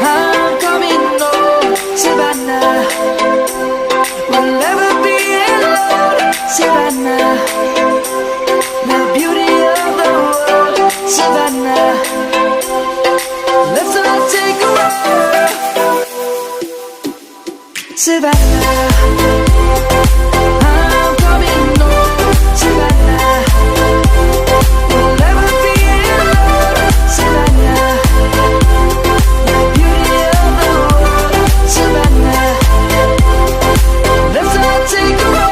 I'm coming home, Savannah. We'll never be alone, Savannah. The beauty of the world, Savannah. Let's all take a walk, Savannah. I'm coming home, Savannah. We'll never be alone, Savannah. The beauty of the world, Savannah. Let's all take a walk.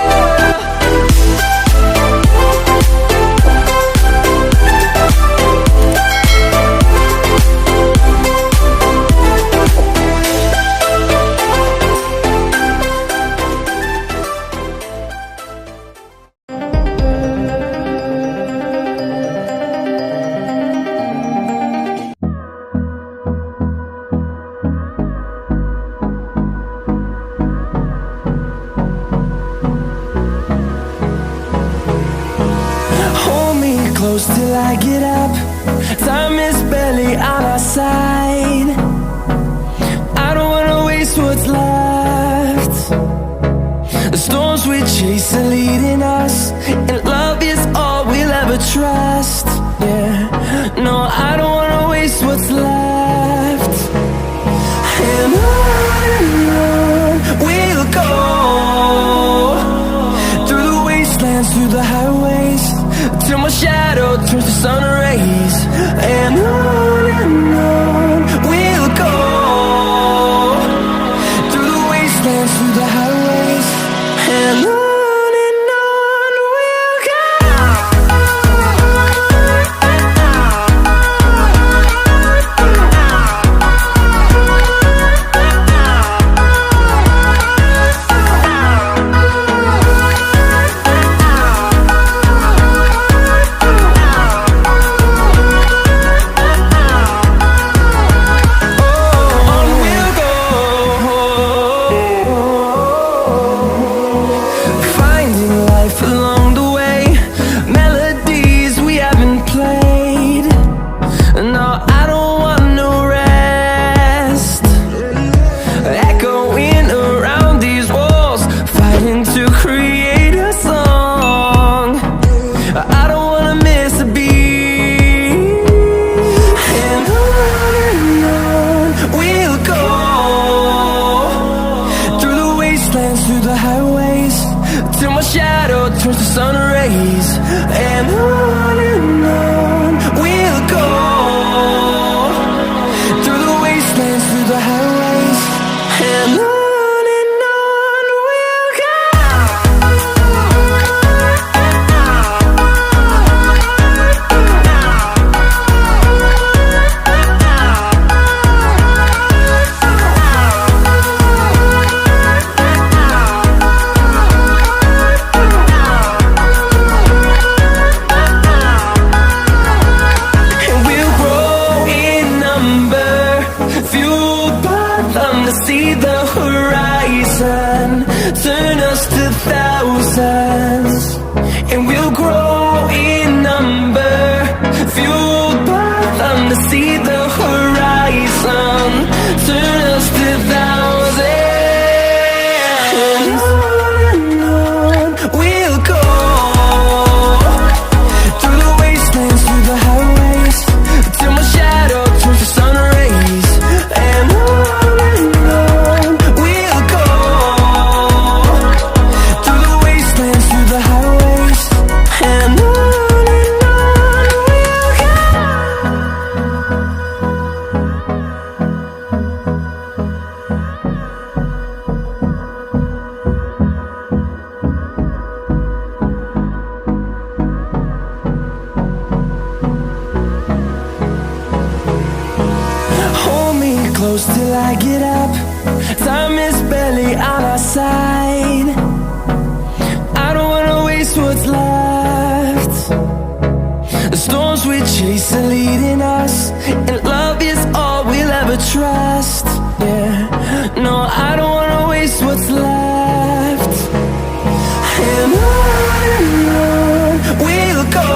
Hold me close till I get up. Time is barely on our side. I don't wanna waste what's left. The storms we chase are leading us, and love is all we'll ever trust. Yeah, no, I don't wanna waste what's left. And on we'll go, through the wastelands, through the highways, till my shadow turns to sun rays. And on we'll go, through the wastelands, through the highways, and on we'll go. Through the highways, till my shadow turns to sun rays. And on we'll go, through the wastelands, through the highways, and on we'll go. See the horizon, turn us to thousands, and we'll grow in number, fueled by them. To see the horizon, turn us to thousands, and on we'll go, through the wastelands, through the highways, till my shadow turns to sun rays. And on close till I get up. Time is barely on our side. I don't wanna waste what's left. The storms we chase are leading us, and love is all we'll ever trust. Yeah, no, I don't wanna waste what's left. And on we'll go,